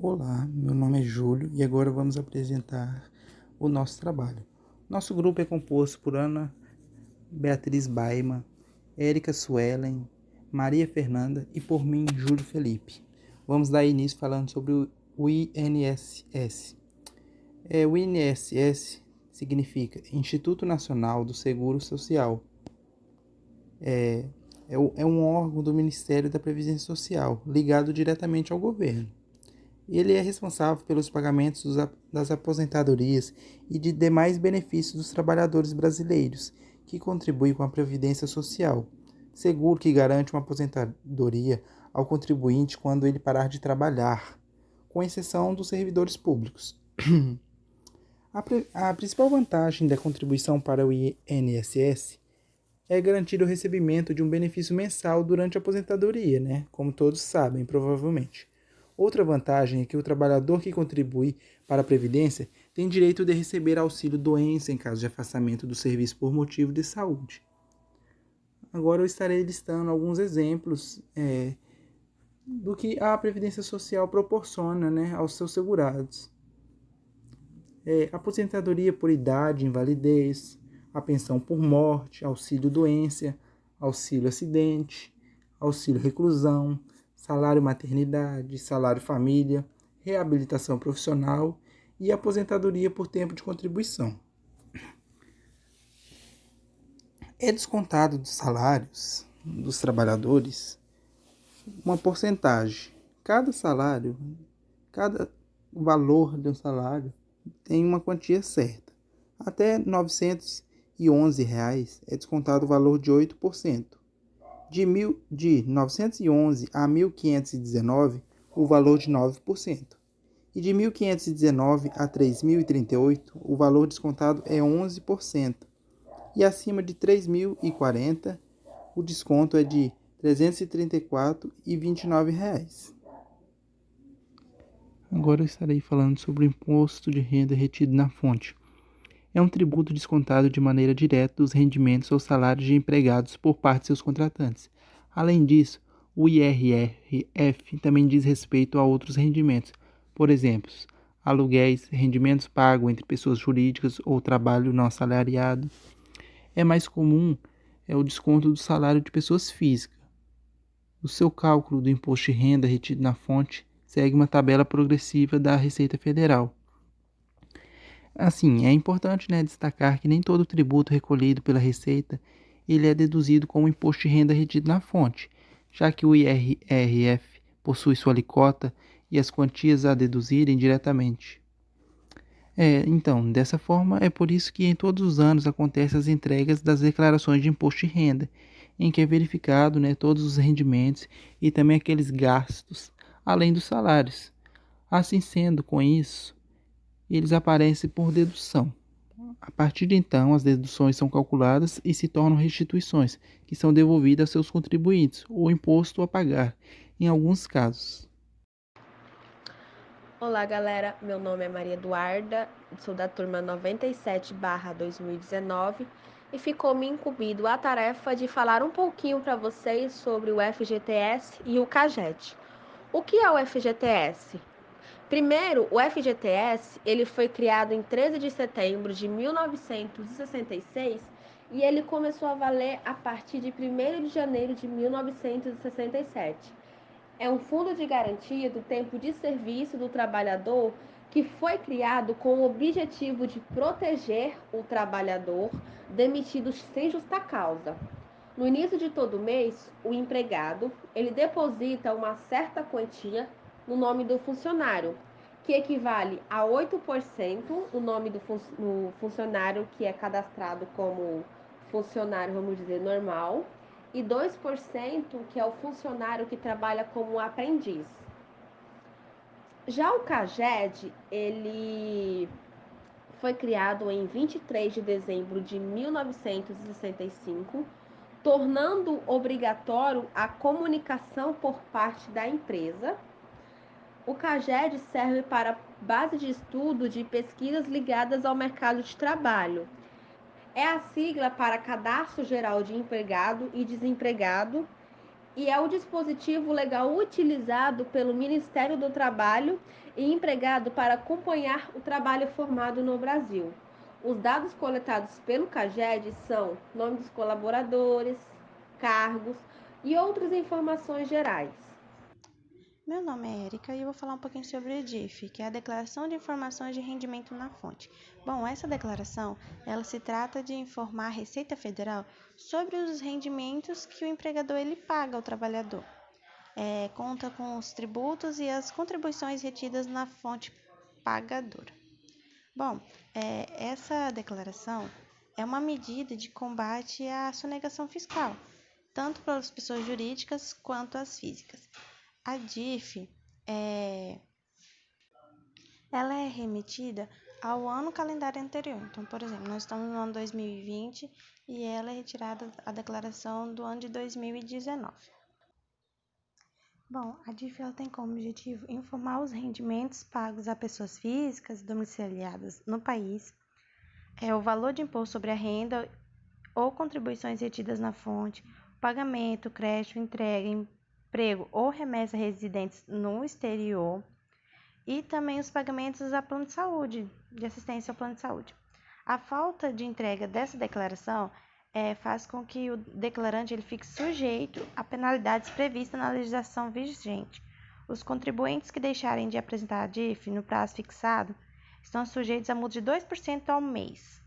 Olá, meu nome é Júlio e agora vamos apresentar o nosso trabalho. Nosso grupo é composto por Ana Beatriz Baiman, Érica Suelen, Maria Fernanda e por mim, Júlio Felipe. Vamos dar início falando sobre o INSS. O INSS significa Instituto Nacional do Seguro Social. É um órgão do Ministério da Previdência Social, ligado diretamente ao governo. Ele é responsável pelos pagamentos das aposentadorias e de demais benefícios dos trabalhadores brasileiros, que contribuem com a Previdência Social, seguro que garante uma aposentadoria ao contribuinte quando ele parar de trabalhar, com exceção dos servidores públicos. A principal vantagem da contribuição para o INSS é garantir o recebimento de um benefício mensal durante a aposentadoria, né? Como todos sabem, provavelmente. Outra vantagem é que o trabalhador que contribui para a Previdência tem direito de receber auxílio-doença em caso de afastamento do serviço por motivo de saúde. Agora eu estarei listando alguns exemplos do que a Previdência Social proporciona, né, aos seus segurados. Aposentadoria por idade, invalidez, a pensão por morte, auxílio-doença, auxílio-acidente, auxílio-reclusão, salário maternidade, salário família, reabilitação profissional e aposentadoria por tempo de contribuição. É descontado dos salários dos trabalhadores uma porcentagem. Cada valor de um salário tem uma quantia certa. Até R$ 911 é descontado o valor de 8%. De 911 a 1.519, o valor de 9%. E de 1.519 a 3.038, o valor descontado é 11%. E acima de 3.040, o desconto é de R$ 334,29. Agora eu estarei falando sobre o imposto de renda retido na fonte. É um tributo descontado de maneira direta dos rendimentos ou salários de empregados por parte de seus contratantes. Além disso, o IRRF também diz respeito a outros rendimentos, por exemplo, aluguéis, rendimentos pagos entre pessoas jurídicas ou trabalho não assalariado. É mais comum o desconto do salário de pessoas físicas. O seu cálculo do imposto de renda retido na fonte segue uma tabela progressiva da Receita Federal. Assim, é importante, destacar que nem todo tributo recolhido pela Receita ele é deduzido como imposto de renda retido na fonte, já que o IRRF possui sua alíquota e as quantias a deduzirem diretamente. Então, dessa forma, é por isso que em todos os anos acontecem as entregas das declarações de imposto de renda, em que é verificado todos os rendimentos e também aqueles gastos, além dos salários. Assim sendo, com isso, eles aparecem por dedução. A partir de então, as deduções são calculadas e se tornam restituições, que são devolvidas aos seus contribuintes, ou imposto a pagar, em alguns casos. Olá, galera. Meu nome é Maria Eduarda, sou da turma 97/2019 e ficou-me incumbido a tarefa de falar um pouquinho para vocês sobre o FGTS e o CAGED. O que é o FGTS? Primeiro, o FGTS ele foi criado em 13 de setembro de 1966 e ele começou a valer a partir de 1º de janeiro de 1967. É um fundo de garantia do tempo de serviço do trabalhador que foi criado com o objetivo de proteger o trabalhador demitido sem justa causa. No início de todo mês, o empregado ele deposita uma certa quantia no nome do funcionário, que equivale a 8% no nome do funcionário que é cadastrado como funcionário, vamos dizer, normal, e 2% que é o funcionário que trabalha como aprendiz. Já o CAGED, ele foi criado em 23 de dezembro de 1965, tornando obrigatório a comunicação por parte da empresa. O CAGED serve para base de estudo de pesquisas ligadas ao mercado de trabalho. É a sigla para Cadastro Geral de Empregado e Desempregado e é o dispositivo legal utilizado pelo Ministério do Trabalho e empregado para acompanhar o trabalho formado no Brasil. Os dados coletados pelo CAGED são nome dos colaboradores, cargos e outras informações gerais. Meu nome é Erika e eu vou falar um pouquinho sobre o DIF, que é a Declaração de Informações de Rendimento na Fonte. Bom, essa declaração, ela se trata de informar a Receita Federal sobre os rendimentos que o empregador ele paga ao trabalhador. Conta com os tributos e as contribuições retidas na fonte pagadora. Bom, essa declaração é uma medida de combate à sonegação fiscal, tanto para as pessoas jurídicas quanto as físicas. A DIF ela é remetida ao ano calendário anterior. Então, por exemplo, nós estamos no ano 2020 e ela é retirada a declaração do ano de 2019. Bom, a DIF ela tem como objetivo informar os rendimentos pagos a pessoas físicas domiciliadas no país, o valor de imposto sobre a renda ou contribuições retidas na fonte, pagamento, crédito, entrega, emprego ou remessa a residentes no exterior e também os pagamentos a plano de saúde, de assistência ao plano de saúde. A falta de entrega dessa declaração faz com que o declarante ele fique sujeito a penalidades previstas na legislação vigente. Os contribuintes que deixarem de apresentar a DIF no prazo fixado estão sujeitos a multa de 2% ao mês.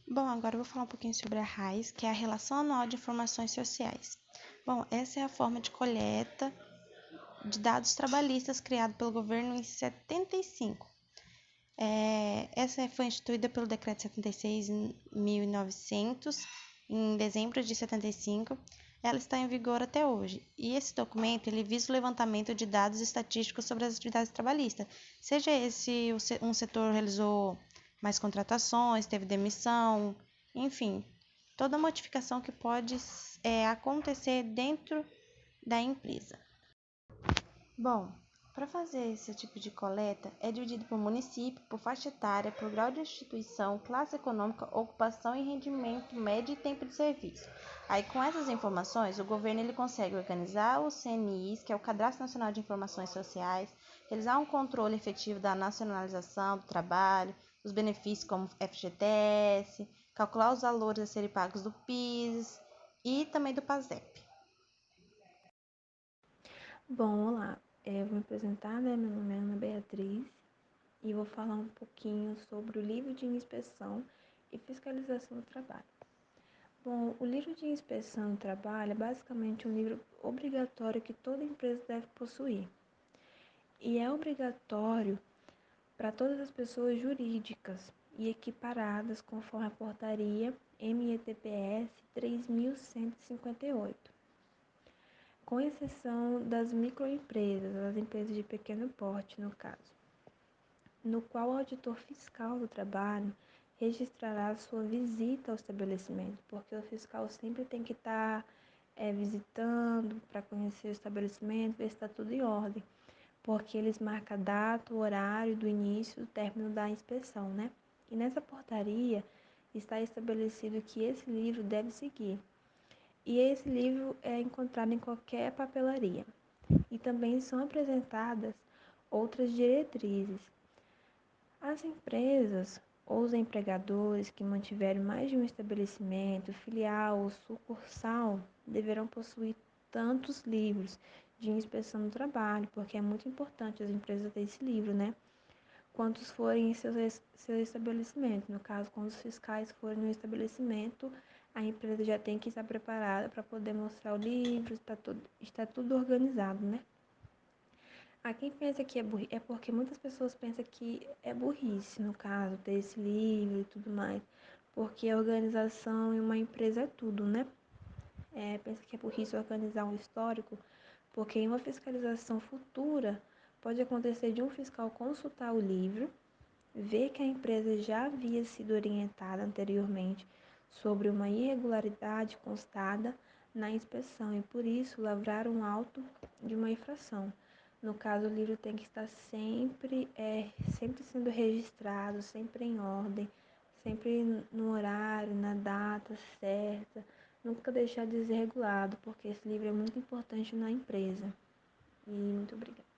Bom, agora eu vou falar um pouquinho sobre a RAIS, que é a Relação Anual de Informações Sociais. Bom, essa é a forma de coleta de dados trabalhistas criado pelo governo em 75. Essa foi instituída pelo Decreto 76.900, em dezembro de 75. Ela está em vigor até hoje. E esse documento ele visa o levantamento de dados estatísticos sobre as atividades trabalhistas, seja esse um setor realizou mais contratações, teve demissão, enfim, toda modificação que pode acontecer dentro da empresa. Bom, para fazer esse tipo de coleta, é dividido por município, por faixa etária, por grau de instituição, classe econômica, ocupação e rendimento médio e tempo de serviço. Aí, com essas informações, o governo ele consegue organizar os CNIs, que é o Cadastro Nacional de Informações Sociais, realizar um controle efetivo da nacionalização do trabalho, os benefícios como FGTS, calcular os valores a serem pagos do PIS e também do PASEP. Bom, olá. Eu vou me apresentar, né? Meu nome é Ana Beatriz e vou falar um pouquinho sobre o livro de inspeção e fiscalização do trabalho. Bom, o livro de inspeção do trabalho é basicamente um livro obrigatório que toda empresa deve possuir. E é obrigatório para todas as pessoas jurídicas e equiparadas conforme a portaria METPS 3158. Com exceção das microempresas, as empresas de pequeno porte, no caso, no qual o auditor fiscal do trabalho registrará sua visita ao estabelecimento, porque o fiscal sempre tem que estar visitando para conhecer o estabelecimento, ver se está tudo em ordem, porque eles marcam a data, o horário do início e do término da inspeção, né? E nessa portaria está estabelecido que esse livro deve seguir. E esse livro é encontrado em qualquer papelaria. E também são apresentadas outras diretrizes. As empresas ou os empregadores que mantiverem mais de um estabelecimento, filial ou sucursal, deverão possuir tantos livros de inspeção do trabalho, porque é muito importante as empresas terem esse livro, né? Quantos forem em seu estabelecimento. No caso, quando os fiscais forem no estabelecimento, a empresa já tem que estar preparada para poder mostrar o livro, está tudo organizado, né? A quem pensa que é burrice, é porque muitas pessoas pensam que é burrice, no caso, ter esse livro e tudo mais, porque a organização em uma empresa é tudo, né? Pensa que é burrice organizar um histórico, porque em uma fiscalização futura pode acontecer de um fiscal consultar o livro, ver que a empresa já havia sido orientada anteriormente sobre uma irregularidade constada na inspeção e, por isso, lavrar um auto de uma infração. No caso, o livro tem que estar sempre sendo registrado, sempre em ordem, sempre no horário, na data certa, nunca deixar de ser regulado, porque esse livro é muito importante na empresa. E muito obrigada.